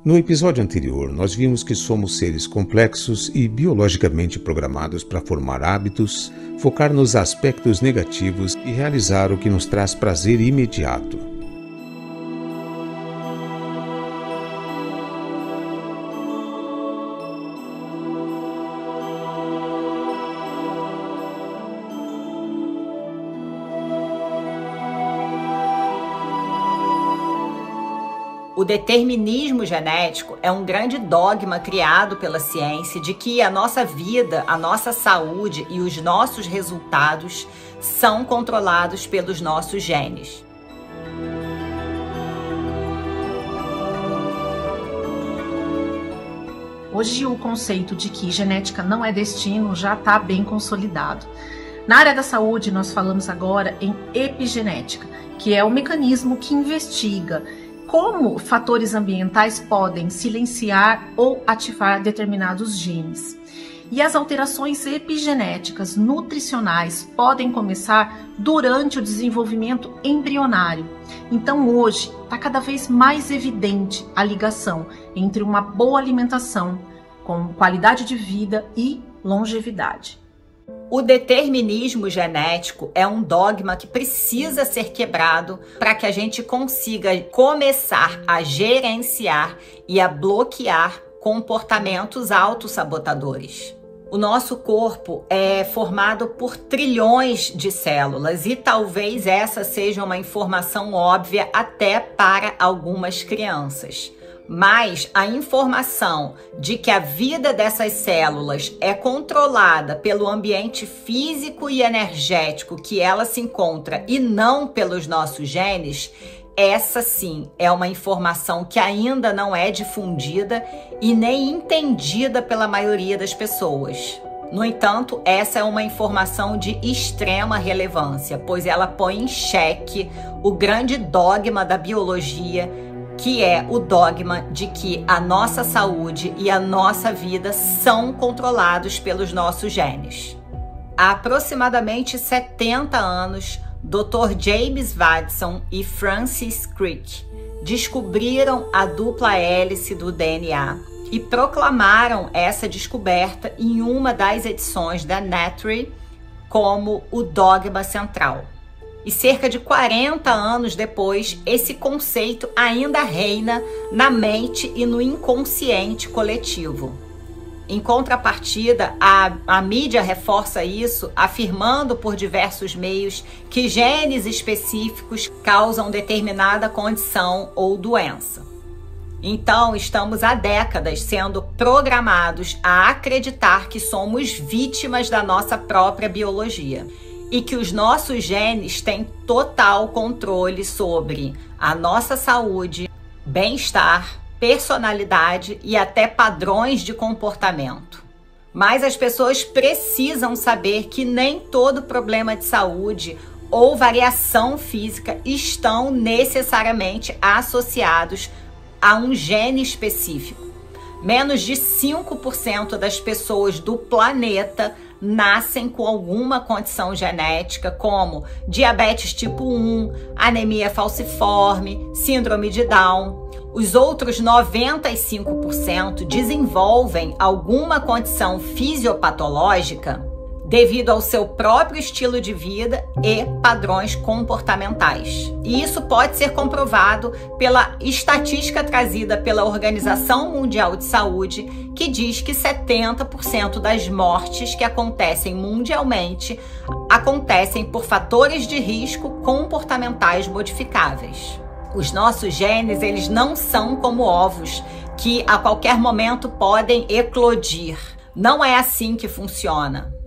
No episódio anterior, nós vimos que somos seres complexos e biologicamente programados para formar hábitos, focar nos aspectos negativos e realizar o que nos traz prazer imediato. O determinismo genético é um grande dogma criado pela ciência de que a nossa vida, a nossa saúde e os nossos resultados são controlados pelos nossos genes. Hoje o conceito de que genética não é destino já está bem consolidado. Na área da saúde, nós falamos agora em epigenética, que é o mecanismo que investiga como fatores ambientais podem silenciar ou ativar determinados genes. E as alterações epigenéticas nutricionais podem começar durante o desenvolvimento embrionário. Então hoje está cada vez mais evidente a ligação entre uma boa alimentação com qualidade de vida e longevidade. O determinismo genético é um dogma que precisa ser quebrado para que a gente consiga começar a gerenciar e a bloquear comportamentos autossabotadores. O nosso corpo é formado por trilhões de células e talvez essa seja uma informação óbvia até para algumas crianças. Mas a informação de que a vida dessas células é controlada pelo ambiente físico e energético que ela se encontra e não pelos nossos genes, essa sim é uma informação que ainda não é difundida e nem entendida pela maioria das pessoas. No entanto, essa é uma informação de extrema relevância, pois ela põe em xeque o grande dogma da biologia, que é o dogma de que a nossa saúde e a nossa vida são controlados pelos nossos genes. Há aproximadamente 70 anos, Dr. James Watson e Francis Crick descobriram a dupla hélice do DNA e proclamaram essa descoberta em uma das edições da Nature como o dogma central. E cerca de 40 anos depois, esse conceito ainda reina na mente e no inconsciente coletivo. Em contrapartida, a mídia reforça isso, afirmando por diversos meios que genes específicos causam determinada condição ou doença. Então, estamos há décadas sendo programados a acreditar que somos vítimas da nossa própria biologia e que os nossos genes têm total controle sobre a nossa saúde, bem-estar, personalidade e até padrões de comportamento. Mas as pessoas precisam saber que nem todo problema de saúde ou variação física estão necessariamente associados a um gene específico. Menos de 5% das pessoas do planeta nascem com alguma condição genética, como diabetes tipo 1, anemia falciforme, síndrome de Down. Os outros 95% desenvolvem alguma condição fisiopatológica devido ao seu próprio estilo de vida e padrões comportamentais. E isso pode ser comprovado pela estatística trazida pela Organização Mundial de Saúde, que diz que 70% das mortes que acontecem mundialmente acontecem por fatores de risco comportamentais modificáveis. Os nossos genes, eles não são como ovos que a qualquer momento podem eclodir. Não é assim que funciona.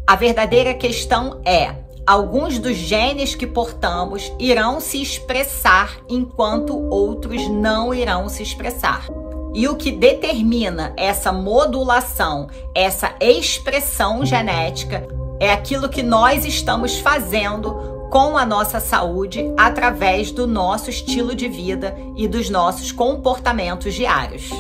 A verdadeira questão é: alguns dos genes que portamos irão se expressar enquanto outros não irão se expressar. E o que determina essa modulação, essa expressão genética, é aquilo que nós estamos fazendo com a nossa saúde através do nosso estilo de vida e dos nossos comportamentos diários.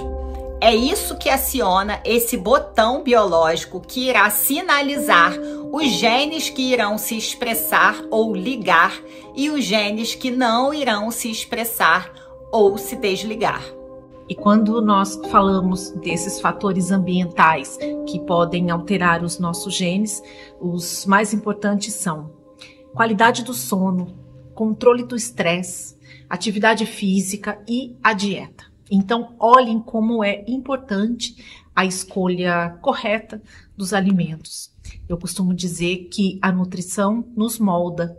É isso que aciona esse botão biológico que irá sinalizar os genes que irão se expressar ou ligar e os genes que não irão se expressar ou se desligar. E quando nós falamos desses fatores ambientais que podem alterar os nossos genes, os mais importantes são qualidade do sono, controle do estresse, atividade física e a dieta. Então, olhem como é importante a escolha correta dos alimentos. Eu costumo dizer que a nutrição nos molda.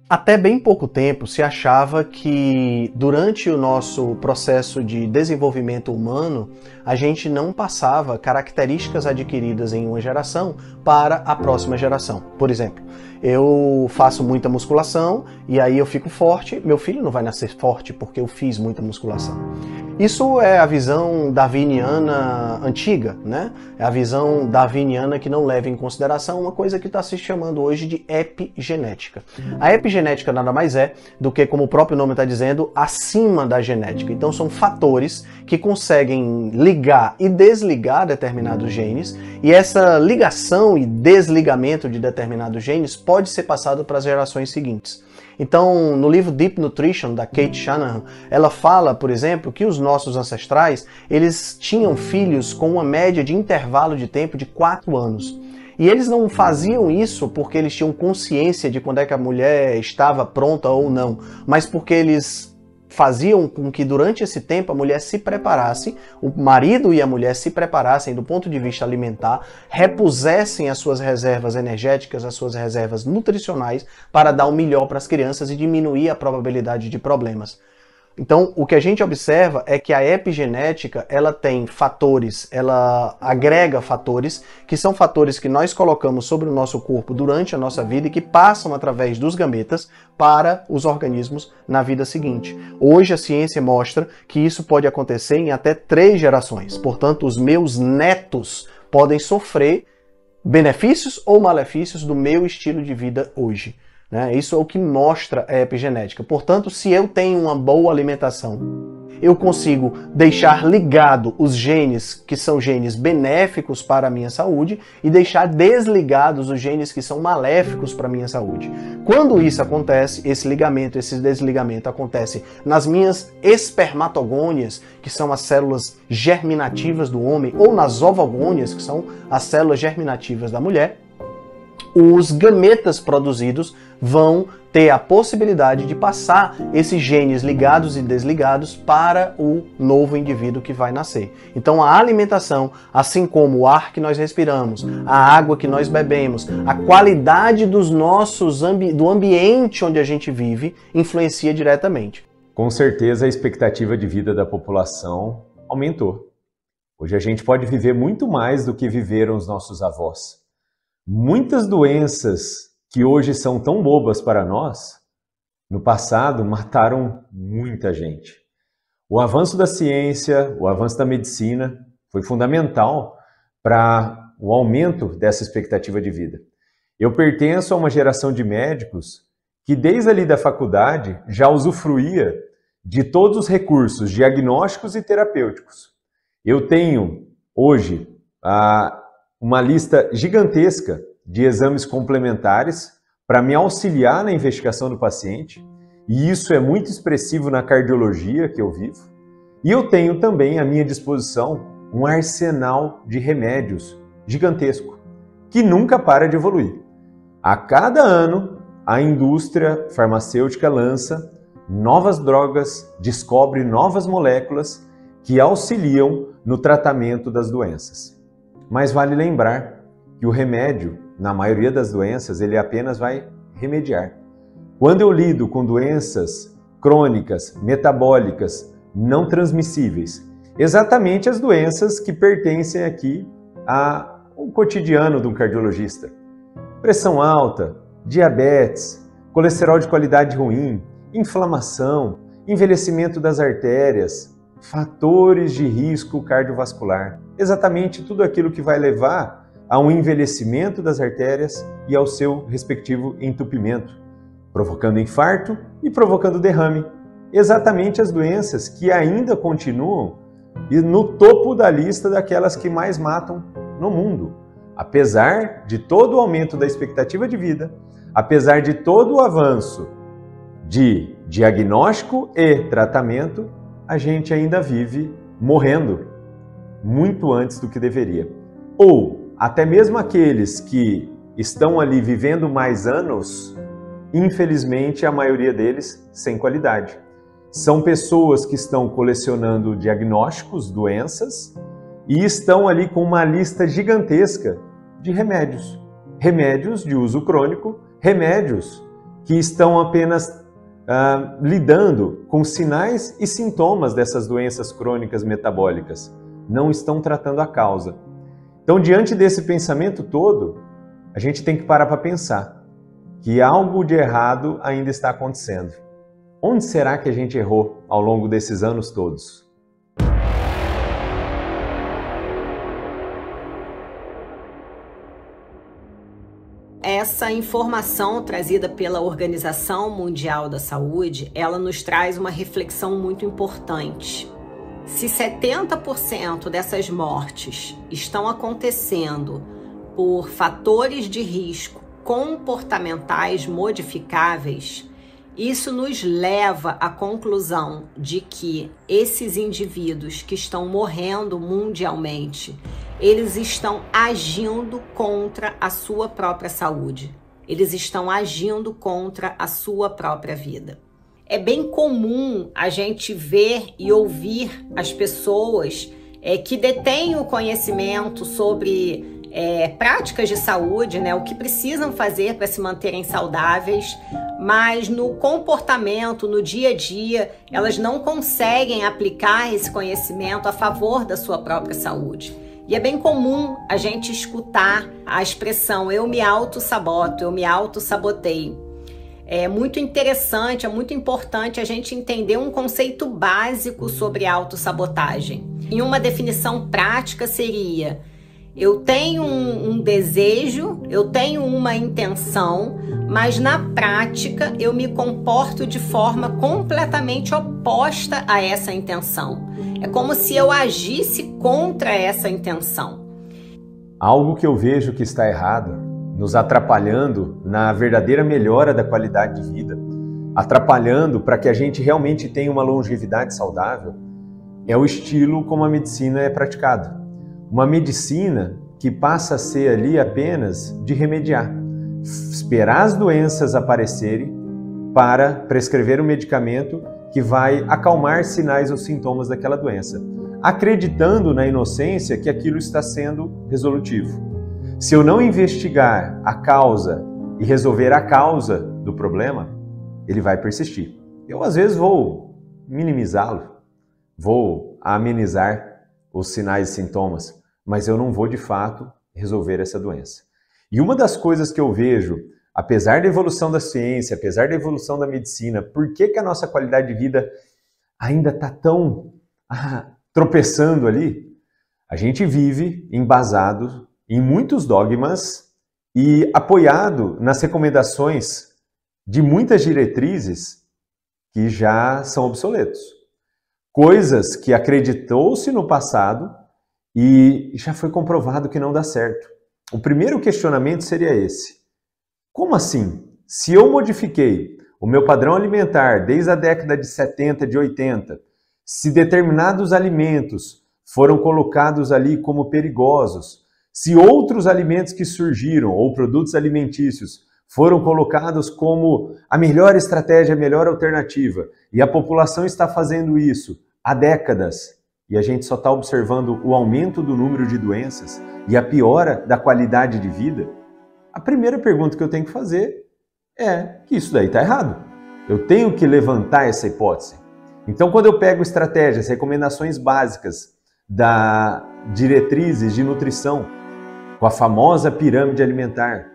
Até bem pouco tempo se achava que durante o nosso processo de desenvolvimento humano, a gente não passava características adquiridas em uma geração para a próxima geração. Por exemplo, eu faço muita musculação e aí eu fico forte, meu filho não vai nascer forte porque eu fiz muita musculação. Isso é a visão darwiniana antiga, né? É a visão darwiniana que não leva em consideração uma coisa que está se chamando hoje de epigenética. A epigenética nada mais é do que, como o próprio nome está dizendo, acima da genética. Então são fatores que conseguem ligar e desligar determinados genes, e essa ligação e desligamento de determinados genes pode ser passado para as gerações seguintes. Então, no livro Deep Nutrition, da Kate Shanahan, ela fala, por exemplo, que os nossos ancestrais, eles tinham filhos com uma média de intervalo de tempo de 4 anos. E eles não faziam isso porque eles tinham consciência de quando é que a mulher estava pronta ou não, mas porque eles faziam com que durante esse tempo a mulher se preparasse, o marido e a mulher se preparassem do ponto de vista alimentar, repusessem as suas reservas energéticas, as suas reservas nutricionais para dar o melhor para as crianças e diminuir a probabilidade de problemas. Então, o que a gente observa é que a epigenética, ela tem fatores, ela agrega fatores, que são fatores que nós colocamos sobre o nosso corpo durante a nossa vida e que passam através dos gametas para os organismos na vida seguinte. Hoje a ciência mostra que isso pode acontecer em até 3 gerações. Portanto, os meus netos podem sofrer benefícios ou malefícios do meu estilo de vida hoje. Isso é o que mostra a epigenética. Portanto, se eu tenho uma boa alimentação, eu consigo deixar ligado os genes que são genes benéficos para a minha saúde e deixar desligados os genes que são maléficos para a minha saúde. Quando isso acontece, esse ligamento, esse desligamento acontece nas minhas espermatogônias, que são as células germinativas do homem, ou nas ovogônias, que são as células germinativas da mulher, os gametas produzidos vão ter a possibilidade de passar esses genes ligados e desligados para o novo indivíduo que vai nascer. Então a alimentação, assim como o ar que nós respiramos, a água que nós bebemos, a qualidade do ambiente onde a gente vive, influencia diretamente. Com certeza a expectativa de vida da população aumentou. Hoje a gente pode viver muito mais do que viveram os nossos avós. Muitas doenças que hoje são tão bobas para nós, no passado mataram muita gente. O avanço da ciência, o avanço da medicina foi fundamental para o aumento dessa expectativa de vida. Eu pertenço a uma geração de médicos que desde ali da faculdade já usufruía de todos os recursos diagnósticos e terapêuticos. Eu tenho hoje uma lista gigantesca de exames complementares para me auxiliar na investigação do paciente, e isso é muito expressivo na cardiologia que eu vivo. E eu tenho também à minha disposição um arsenal de remédios gigantesco, que nunca para de evoluir. A cada ano, a indústria farmacêutica lança novas drogas, descobre novas moléculas que auxiliam no tratamento das doenças. Mas vale lembrar que o remédio, na maioria das doenças, ele apenas vai remediar. Quando eu lido com doenças crônicas, metabólicas, não transmissíveis, exatamente as doenças que pertencem aqui ao cotidiano de um cardiologista. Pressão alta, diabetes, colesterol de qualidade ruim, inflamação, envelhecimento das artérias, fatores de risco cardiovascular. Exatamente tudo aquilo que vai levar a um envelhecimento das artérias e ao seu respectivo entupimento, provocando infarto e provocando derrame. Exatamente as doenças que ainda continuam no topo da lista daquelas que mais matam no mundo. Apesar de todo o aumento da expectativa de vida, apesar de todo o avanço de diagnóstico e tratamento, a gente ainda vive morrendo muito antes do que deveria. Ou até mesmo aqueles que estão ali vivendo mais anos, infelizmente a maioria deles sem qualidade. São pessoas que estão colecionando diagnósticos, doenças, e estão ali com uma lista gigantesca de remédios. Remédios de uso crônico, remédios que estão apenas lidando com sinais e sintomas dessas doenças crônicas metabólicas. Não estão tratando a causa. Então, diante desse pensamento todo, a gente tem que parar para pensar que algo de errado ainda está acontecendo. Onde será que a gente errou ao longo desses anos todos? Essa informação trazida pela Organização Mundial da Saúde, ela nos traz uma reflexão muito importante. Se 70% dessas mortes estão acontecendo por fatores de risco comportamentais modificáveis, isso nos leva à conclusão de que esses indivíduos que estão morrendo mundialmente, eles estão agindo contra a sua própria saúde. Eles estão agindo contra a sua própria vida. É bem comum a gente ver e ouvir as pessoas que detêm o conhecimento sobre práticas de saúde, né, o que precisam fazer para se manterem saudáveis, mas no comportamento, no dia a dia, elas não conseguem aplicar esse conhecimento a favor da sua própria saúde. E é bem comum a gente escutar a expressão eu me auto-saboto, eu me auto-saboteio. É muito interessante, é muito importante a gente entender um conceito básico sobre autossabotagem. E uma definição prática seria: eu tenho um desejo, eu tenho uma intenção, mas na prática eu me comporto de forma completamente oposta a essa intenção. É como se eu agisse contra essa intenção. Algo que eu vejo que está errado, nos atrapalhando na verdadeira melhora da qualidade de vida, atrapalhando para que a gente realmente tenha uma longevidade saudável, é o estilo como a medicina é praticada. Uma medicina que passa a ser ali apenas de remediar, esperar as doenças aparecerem para prescrever um medicamento que vai acalmar sinais ou sintomas daquela doença, acreditando na inocência que aquilo está sendo resolutivo. Se eu não investigar a causa e resolver a causa do problema, ele vai persistir. Eu às vezes vou minimizá-lo, vou amenizar os sinais e sintomas, mas eu não vou de fato resolver essa doença. E uma das coisas que eu vejo, apesar da evolução da ciência, apesar da evolução da medicina, por que a nossa qualidade de vida ainda está tão tropeçando ali? A gente vive embasado em muitos dogmas e apoiado nas recomendações de muitas diretrizes que já são obsoletos. Coisas que acreditou-se no passado e já foi comprovado que não dá certo. O primeiro questionamento seria esse: como assim? Se eu modifiquei o meu padrão alimentar desde a década de 70, de 80, se determinados alimentos foram colocados ali como perigosos, se outros alimentos que surgiram ou produtos alimentícios foram colocados como a melhor estratégia, a melhor alternativa, e a população está fazendo isso há décadas, e a gente só está observando o aumento do número de doenças e a piora da qualidade de vida, a primeira pergunta que eu tenho que fazer é que isso daí está errado. Eu tenho que levantar essa hipótese. Então, quando eu pego estratégias, recomendações básicas da diretrizes de nutrição, com a famosa pirâmide alimentar,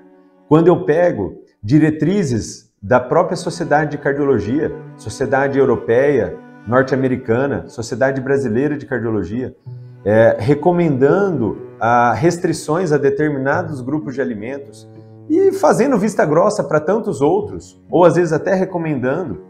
quando eu pego diretrizes da própria Sociedade de Cardiologia, Sociedade Europeia, Norte-Americana, Sociedade Brasileira de Cardiologia, recomendando restrições a determinados grupos de alimentos e fazendo vista grossa para tantos outros, ou às vezes até recomendando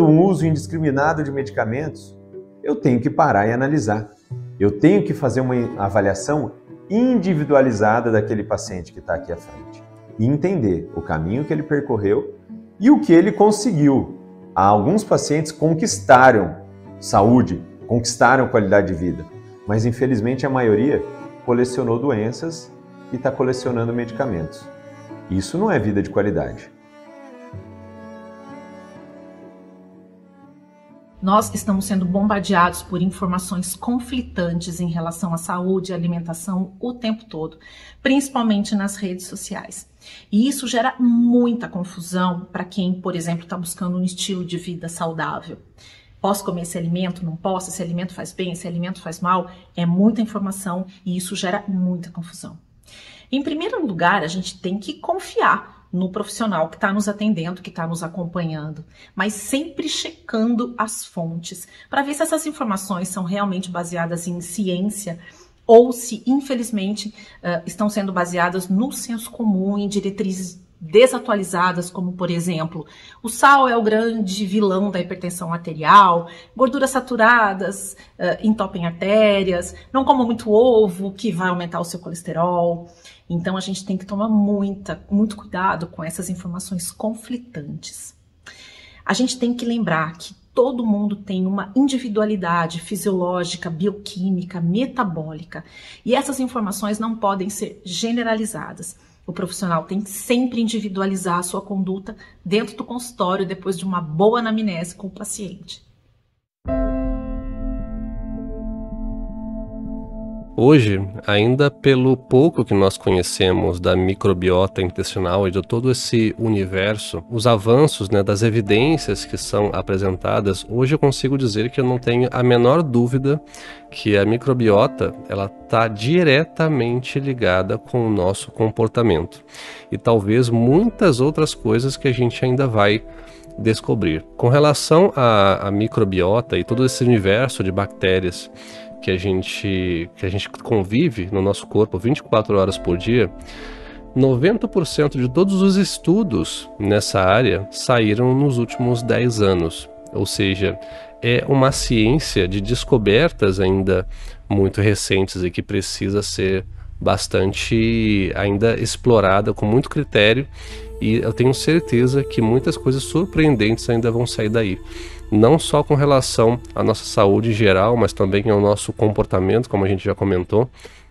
um uso indiscriminado de medicamentos, eu tenho que parar e analisar. Eu tenho que fazer uma avaliação individualizada daquele paciente que está aqui à frente e entender o caminho que ele percorreu e o que ele conseguiu. Alguns pacientes conquistaram saúde, conquistaram qualidade de vida, mas infelizmente a maioria colecionou doenças e está colecionando medicamentos. Isso não é vida de qualidade. Nós estamos sendo bombardeados por informações conflitantes em relação à saúde e alimentação o tempo todo, principalmente nas redes sociais. E isso gera muita confusão para quem, por exemplo, está buscando um estilo de vida saudável. Posso comer esse alimento? Não posso? Esse alimento faz bem? Esse alimento faz mal? É muita informação e isso gera muita confusão. Em primeiro lugar, a gente tem que confiar no profissional que está nos atendendo, que está nos acompanhando, mas sempre checando as fontes para ver se essas informações são realmente baseadas em ciência ou se, infelizmente, estão sendo baseadas no senso comum, em diretrizes desatualizadas, como, por exemplo, o sal é o grande vilão da hipertensão arterial, gorduras saturadas entopem artérias, não coma muito ovo, que vai aumentar o seu colesterol. Então, a gente tem que tomar muito cuidado com essas informações conflitantes. A gente tem que lembrar que todo mundo tem uma individualidade fisiológica, bioquímica, metabólica, e essas informações não podem ser generalizadas. O profissional tem que sempre individualizar a sua conduta dentro do consultório depois de uma boa anamnese com o paciente. Hoje, ainda pelo pouco que nós conhecemos da microbiota intestinal e de todo esse universo, os avanços, das evidências que são apresentadas, hoje eu consigo dizer que eu não tenho a menor dúvida que a microbiota ela está diretamente ligada com o nosso comportamento e talvez muitas outras coisas que a gente ainda vai descobrir. Com relação à microbiota e todo esse universo de bactérias que a gente convive no nosso corpo 24 horas por dia, 90% de todos os estudos nessa área saíram nos últimos 10 anos. Ou seja, é uma ciência de descobertas ainda muito recentes e que precisa ser bastante ainda explorada com muito critério, e eu tenho certeza que muitas coisas surpreendentes ainda vão sair daí. Não só com relação à nossa saúde em geral, mas também ao nosso comportamento, como a gente já comentou,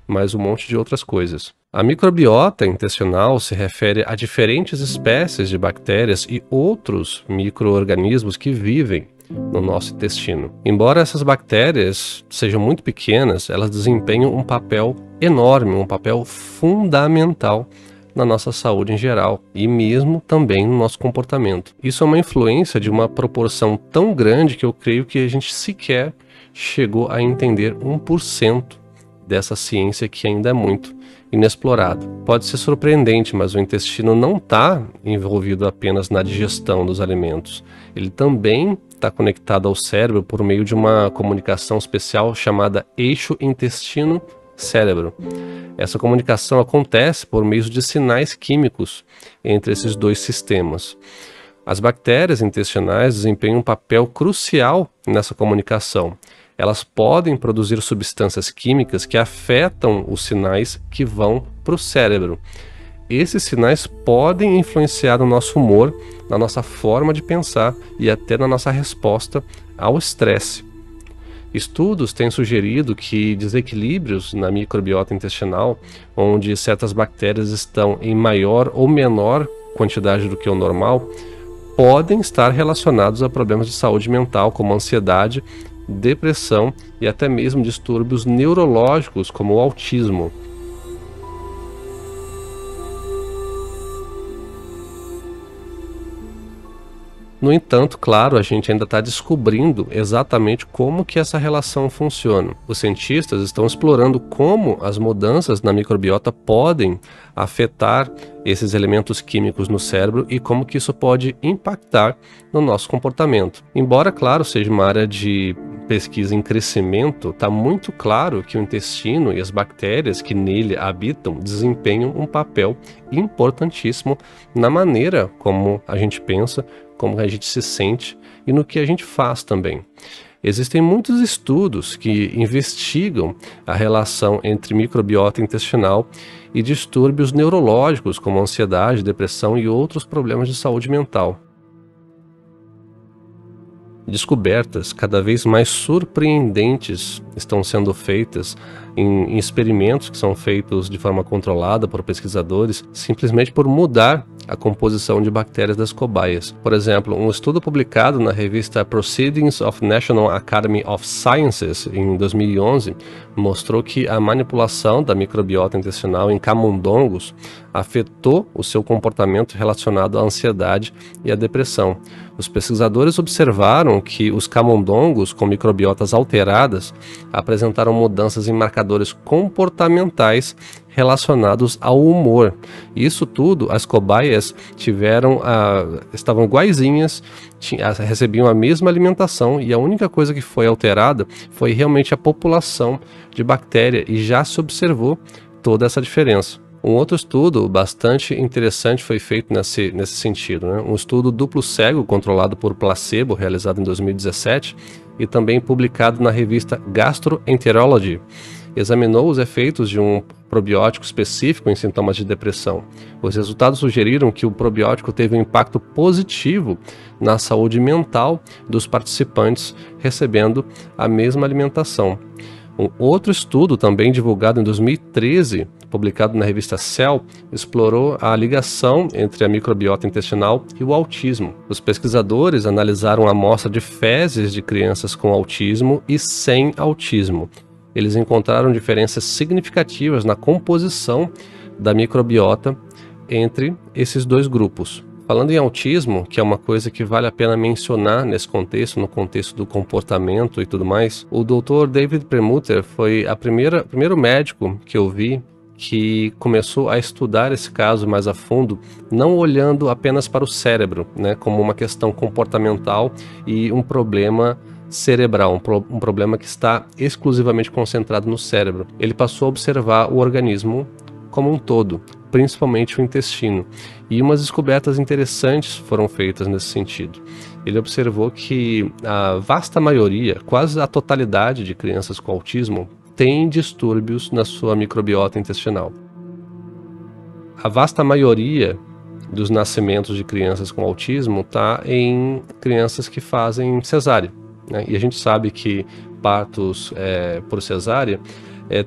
mas um monte de outras coisas. A microbiota intestinal se refere a diferentes espécies de bactérias e outros micro-organismos que vivem no nosso intestino. Embora essas bactérias sejam muito pequenas, elas desempenham um papel enorme, um papel fundamental na nossa saúde em geral e mesmo também no nosso comportamento. Isso é uma influência de uma proporção tão grande que eu creio que a gente sequer chegou a entender 1% dessa ciência que ainda é muito inexplorado. Pode ser surpreendente, mas o intestino não está envolvido apenas na digestão dos alimentos. Ele também está conectado ao cérebro por meio de uma comunicação especial chamada eixo intestino-cérebro. Essa comunicação acontece por meio de sinais químicos entre esses dois sistemas. As bactérias intestinais desempenham um papel crucial nessa comunicação. Elas podem produzir substâncias químicas que afetam os sinais que vão para o cérebro. Esses sinais podem influenciar no nosso humor, na nossa forma de pensar e até na nossa resposta ao estresse. Estudos têm sugerido que desequilíbrios na microbiota intestinal, onde certas bactérias estão em maior ou menor quantidade do que o normal, podem estar relacionados a problemas de saúde mental, como ansiedade, depressão e até mesmo distúrbios neurológicos, como o autismo. No entanto, claro, a gente ainda está descobrindo exatamente como que essa relação funciona. Os cientistas estão explorando como as mudanças na microbiota podem afetar esses elementos químicos no cérebro e como que isso pode impactar no nosso comportamento. Embora, claro, seja uma área de pesquisa em crescimento, está muito claro que o intestino e as bactérias que nele habitam desempenham um papel importantíssimo na maneira como a gente pensa, como a gente se sente e no que a gente faz também. Existem muitos estudos que investigam a relação entre microbiota intestinal e distúrbios neurológicos, como ansiedade, depressão e outros problemas de saúde mental. descobertas cada vez mais surpreendentes estão sendo feitas em experimentos que são feitos de forma controlada por pesquisadores, simplesmente por mudar a composição de bactérias das cobaias. Por exemplo, um estudo publicado na revista Proceedings of National Academy of Sciences em 2011 mostrou que a manipulação da microbiota intestinal em camundongos afetou o seu comportamento relacionado à ansiedade e à depressão. Os pesquisadores observaram que os camundongos com microbiotas alteradas apresentaram mudanças em marcadores comportamentais relacionados ao humor. Isso tudo, as cobaias estavam iguaizinhas, recebiam a mesma alimentação e a única coisa que foi alterada foi realmente a população de bactéria e já se observou toda essa diferença. Um outro estudo bastante interessante foi feito nesse sentido, né? Um estudo duplo cego controlado por placebo, realizado em 2017 e também publicado na revista Gastroenterology, examinou os efeitos de um probiótico específico em sintomas de depressão. Os resultados sugeriram que o probiótico teve um impacto positivo na saúde mental dos participantes recebendo a mesma alimentação. Um outro estudo, também divulgado em 2013, publicado na revista Cell, explorou a ligação entre a microbiota intestinal e o autismo. Os pesquisadores analisaram a amostra de fezes de crianças com autismo e sem autismo. Eles encontraram diferenças significativas na composição da microbiota entre esses dois grupos. Falando em autismo, que é uma coisa que vale a pena mencionar nesse contexto, no contexto do comportamento e tudo mais, o Dr. David Perlmutter foi o primeiro médico que eu vi que começou a estudar esse caso mais a fundo, não olhando apenas para o cérebro, né, como uma questão comportamental e um problema cerebral, um problema que está exclusivamente concentrado no cérebro. Ele passou a observar o organismo como um todo, principalmente o intestino. E umas descobertas interessantes foram feitas nesse sentido. Ele observou que a vasta maioria, quase a totalidade de crianças com autismo, tem distúrbios na sua microbiota intestinal. A vasta maioria dos nascimentos de crianças com autismo está em crianças que fazem cesárea, né? E a gente sabe que partos por cesárea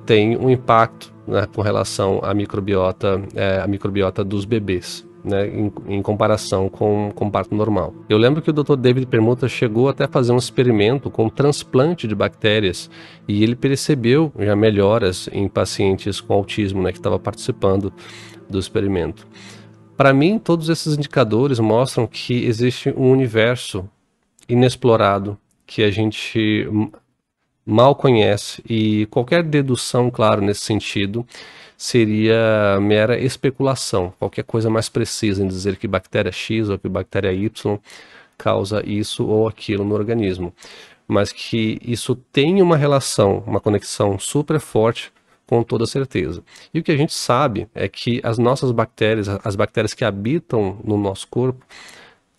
tem um impacto, né, com relação à microbiota dos bebês, né, em comparação com parto normal. Eu lembro que o Dr. David Perlmutter chegou até a fazer um experimento com transplante de bactérias e ele percebeu já melhoras em pacientes com autismo, né, que estavam participando do experimento. Para mim, todos esses indicadores mostram que existe um universo inexplorado que a gente mal conhece e qualquer dedução, claro, nesse sentido, seria mera especulação, qualquer coisa mais precisa em dizer que bactéria X ou que bactéria Y causa isso ou aquilo no organismo, mas que isso tem uma relação, uma conexão super forte com toda certeza. E o que a gente sabe é que as nossas bactérias, as bactérias que habitam no nosso corpo,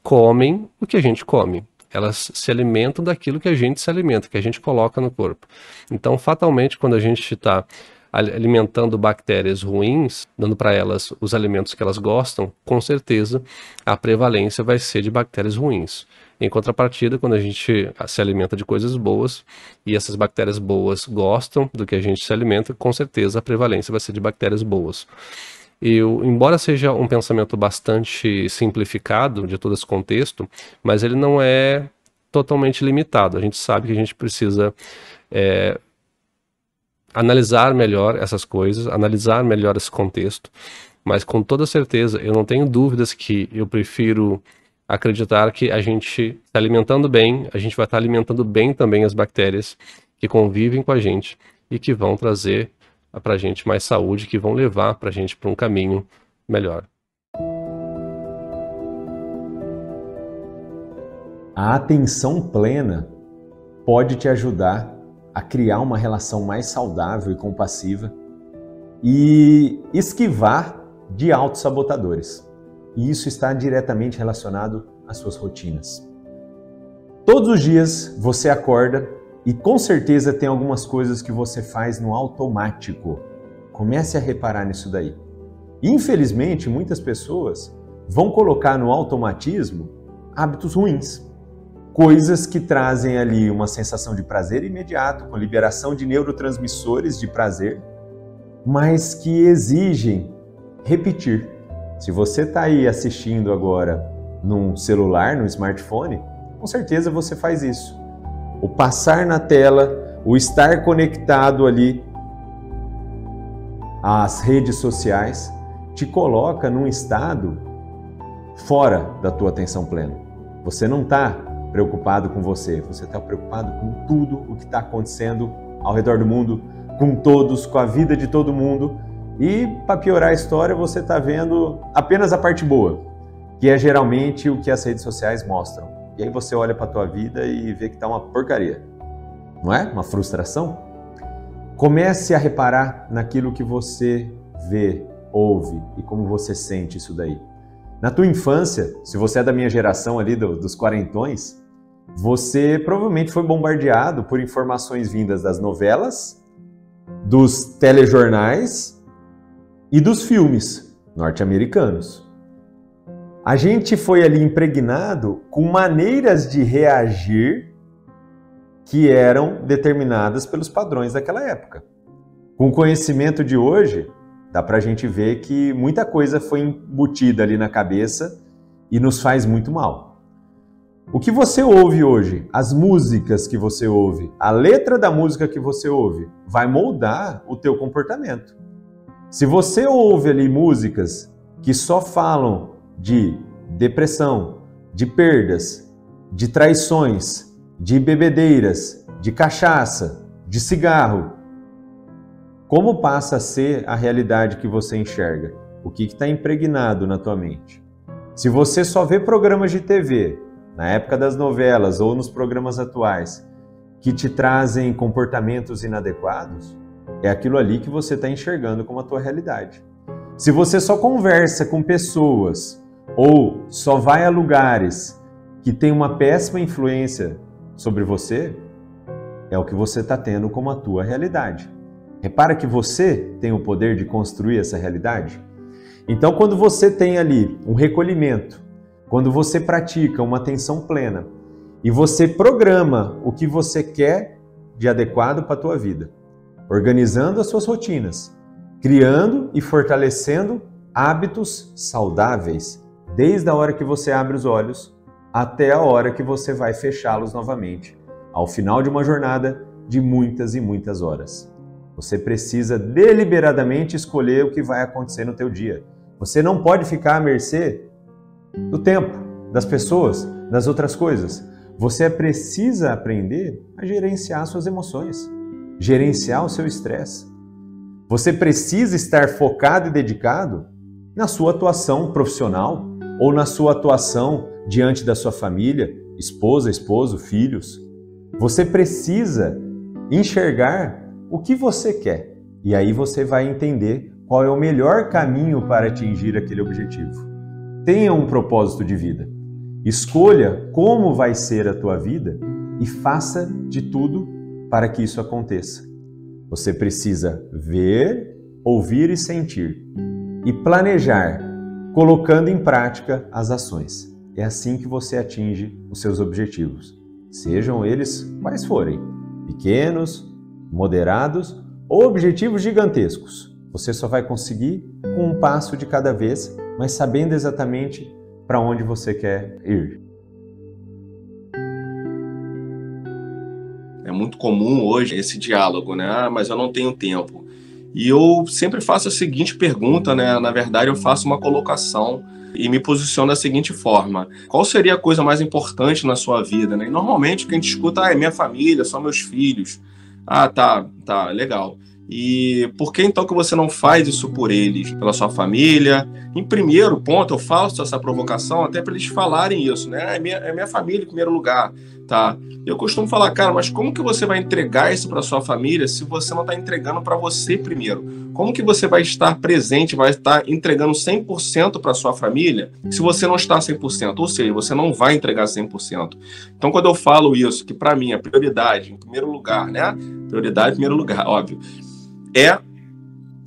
comem o que a gente come. Elas se alimentam daquilo que a gente se alimenta, que a gente coloca no corpo. Então, fatalmente, quando a gente está alimentando bactérias ruins, dando para elas os alimentos que elas gostam, com certeza a prevalência vai ser de bactérias ruins. Em contrapartida, quando a gente se alimenta de coisas boas e essas bactérias boas gostam do que a gente se alimenta, com certeza a prevalência vai ser de bactérias boas. Embora seja um pensamento bastante simplificado de todo esse contexto, mas ele não é totalmente limitado. A gente sabe que a gente precisa analisar melhor essas coisas, analisar melhor esse contexto, mas com toda certeza eu não tenho dúvidas que eu prefiro acreditar que a gente se alimentando bem, a gente vai estar alimentando bem também as bactérias que convivem com a gente e que vão trazer para a gente mais saúde, que vão levar para a gente para um caminho melhor. A atenção plena pode te ajudar a criar uma relação mais saudável e compassiva e esquivar de autossabotadores. E isso está diretamente relacionado às suas rotinas. Todos os dias você acorda e com certeza tem algumas coisas que você faz no automático. Comece a reparar nisso daí. Infelizmente, muitas pessoas vão colocar no automatismo hábitos ruins. coisas que trazem ali uma sensação de prazer imediato, com liberação de neurotransmissores de prazer, mas que exigem repetir. Se você está aí assistindo agora num celular, num smartphone, com certeza você faz isso. O passar na tela, o estar conectado ali às redes sociais, te coloca num estado fora da tua atenção plena. Você não está preocupado com você está preocupado com tudo o que está acontecendo ao redor do mundo, com todos, com a vida de todo mundo. E, para piorar a história, você está vendo apenas a parte boa, que é geralmente o que as redes sociais mostram. E aí você olha para a tua vida e vê que está uma porcaria. Não é? Uma frustração? Comece a reparar naquilo que você vê, ouve e como você sente isso daí. Na tua infância, se você é da minha geração ali, dos quarentões, você provavelmente foi bombardeado por informações vindas das novelas, dos telejornais e dos filmes norte-americanos. A gente foi ali impregnado com maneiras de reagir que eram determinadas pelos padrões daquela época. Com o conhecimento de hoje, dá pra gente ver que muita coisa foi embutida ali na cabeça e nos faz muito mal. O que você ouve hoje, as músicas que você ouve, a letra da música que você ouve, vai moldar o teu comportamento. Se você ouve ali músicas que só falam de depressão, de perdas, de traições, de bebedeiras, de cachaça, de cigarro, como passa a ser a realidade que você enxerga? O que está impregnado na tua mente? Se você só vê programas de TV, na época das novelas ou nos programas atuais, que te trazem comportamentos inadequados, é aquilo ali que você está enxergando como a tua realidade. Se você só conversa com pessoas ou só vai a lugares que têm uma péssima influência sobre você, é o que você está tendo como a tua realidade. Repara que você tem o poder de construir essa realidade. Então, quando você tem ali um recolhimento, quando você pratica uma atenção plena e você programa o que você quer de adequado para a tua vida, organizando as suas rotinas, criando e fortalecendo hábitos saudáveis, desde a hora que você abre os olhos até a hora que você vai fechá-los novamente, ao final de uma jornada de muitas e muitas horas. Você precisa deliberadamente escolher o que vai acontecer no teu dia. Você não pode ficar à mercê do tempo, das pessoas, das outras coisas. Você precisa aprender a gerenciar suas emoções, gerenciar o seu estresse. Você precisa estar focado e dedicado na sua atuação profissional ou na sua atuação diante da sua família, esposa, esposo, filhos. Você precisa enxergar o que você quer e aí você vai entender qual é o melhor caminho para atingir aquele objetivo. Tenha um propósito de vida. Escolha como vai ser a tua vida e faça de tudo para que isso aconteça. Você precisa ver, ouvir e sentir e planejar, colocando em prática as ações. É assim que você atinge os seus objetivos, sejam eles quais forem, pequenos, moderados ou objetivos gigantescos. Você só vai conseguir com um passo de cada vez, mas sabendo exatamente para onde você quer ir. É muito comum hoje esse diálogo, né? Ah, mas eu não tenho tempo. E eu sempre faço a seguinte pergunta, né? Na verdade, eu faço uma colocação e me posiciono da seguinte forma: qual seria a coisa mais importante na sua vida, né? E normalmente o que a gente escuta é minha família, são meus filhos. Ah, tá, legal. E por que então que você não faz isso por eles, pela sua família? Em primeiro ponto, eu faço essa provocação até para eles falarem isso, né? É minha família em primeiro lugar, tá? Eu costumo falar, cara, mas como que você vai entregar isso para sua família se você não está entregando para você primeiro? Como que você vai estar presente, vai estar entregando 100% para sua família se você não está 100%? Ou seja, você não vai entregar 100%. Então, quando eu falo isso, que para mim a prioridade, em primeiro lugar, né? Prioridade em primeiro lugar, óbvio. É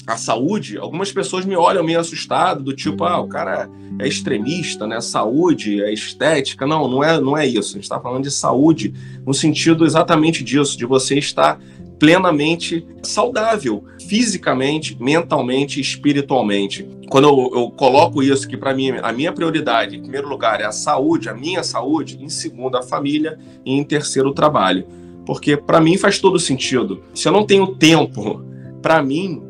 a saúde, algumas pessoas me olham meio assustado, do tipo, o cara é extremista, né? Saúde, é estética. Não é isso. A gente está falando de saúde no sentido exatamente disso, de você estar plenamente saudável, fisicamente, mentalmente, espiritualmente. Quando eu coloco isso, que para mim a minha prioridade, em primeiro lugar, é a saúde, a minha saúde, em segundo, a família, e em terceiro, o trabalho. Porque para mim faz todo sentido. Se eu não tenho tempo, para mim,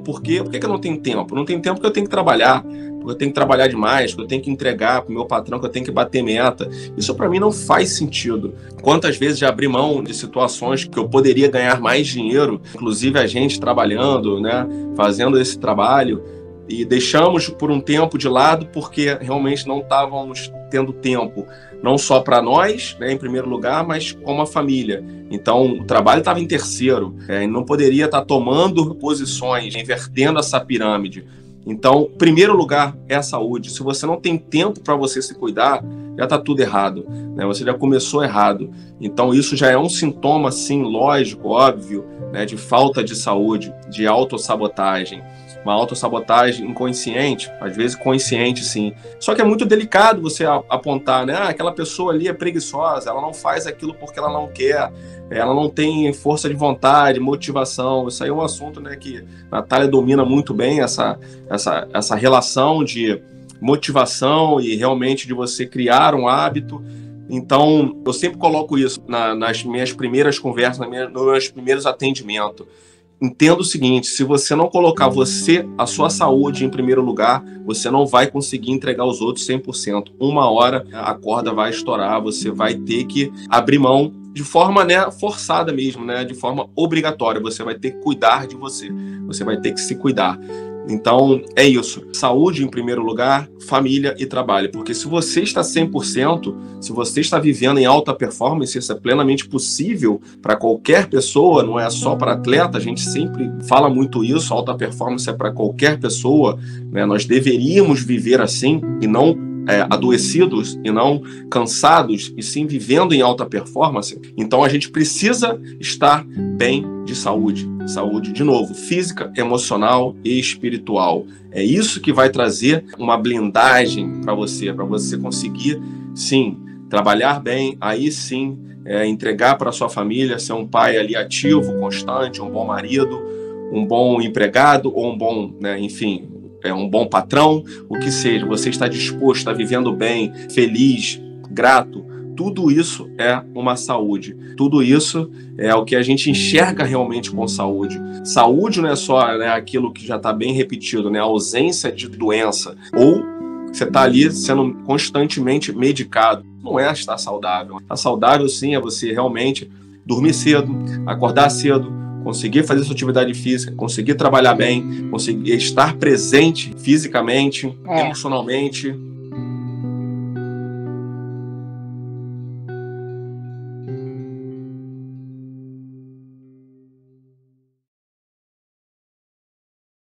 por quê? Por que eu não tenho tempo? Não tenho tempo porque eu tenho que trabalhar, porque eu tenho que trabalhar demais, porque eu tenho que entregar para o meu patrão, que eu tenho que bater meta. Isso para mim não faz sentido. Quantas vezes já abri mão de situações que eu poderia ganhar mais dinheiro, inclusive a gente trabalhando, né, fazendo esse trabalho, e deixamos por um tempo de lado porque realmente não estávamos tendo tempo, não só para nós, né, em primeiro lugar, mas como a família. Então, o trabalho estava em terceiro, e não poderia estar tomando posições, invertendo essa pirâmide. Então, primeiro lugar é a saúde. Se você não tem tempo para você se cuidar, já está tudo errado, né? Você já começou errado. Então, isso já é um sintoma, sim, lógico, óbvio, né, de falta de saúde, de autossabotagem. Uma autossabotagem inconsciente, às vezes consciente, sim. Só que é muito delicado você apontar, né? Aquela pessoa ali é preguiçosa, ela não faz aquilo porque ela não quer, ela não tem força de vontade, motivação. Isso aí é um assunto, né, que a Natália domina muito bem, essa relação de motivação e realmente de você criar um hábito. Então, eu sempre coloco isso nas minhas primeiras conversas, nos meus primeiros atendimentos. Entenda o seguinte, se você não colocar a sua saúde em primeiro lugar, você não vai conseguir entregar aos outros 100%. Uma hora a corda vai estourar, você vai ter que abrir mão de forma, né, forçada mesmo, né, de forma obrigatória. Você vai ter que cuidar de você, você vai ter que se cuidar. Então, é isso. Saúde em primeiro lugar, família e trabalho. Porque se você está 100%, se você está vivendo em alta performance, isso é plenamente possível para qualquer pessoa, não é só para atleta. A gente sempre fala muito isso, alta performance é para qualquer pessoa, né? Nós deveríamos viver assim e não adoecidos e não cansados, e sim vivendo em alta performance. Então a gente precisa estar bem de saúde. Saúde, de novo, física, emocional e espiritual. É isso que vai trazer uma blindagem para você conseguir, sim, trabalhar bem, aí sim, entregar para sua família, ser um pai ali ativo, constante, um bom marido, um bom empregado ou um bom, né, enfim, um bom patrão, o que seja, você está disposto, está vivendo bem, feliz, grato, tudo isso é uma saúde. Tudo isso é o que a gente enxerga realmente com saúde. Saúde não é só, né, aquilo que já está bem repetido, né, a ausência de doença, ou você está ali sendo constantemente medicado. Não é estar saudável. Estar saudável, sim, é você realmente dormir cedo, acordar cedo, conseguir fazer sua atividade física, conseguir trabalhar bem, conseguir estar presente fisicamente, emocionalmente,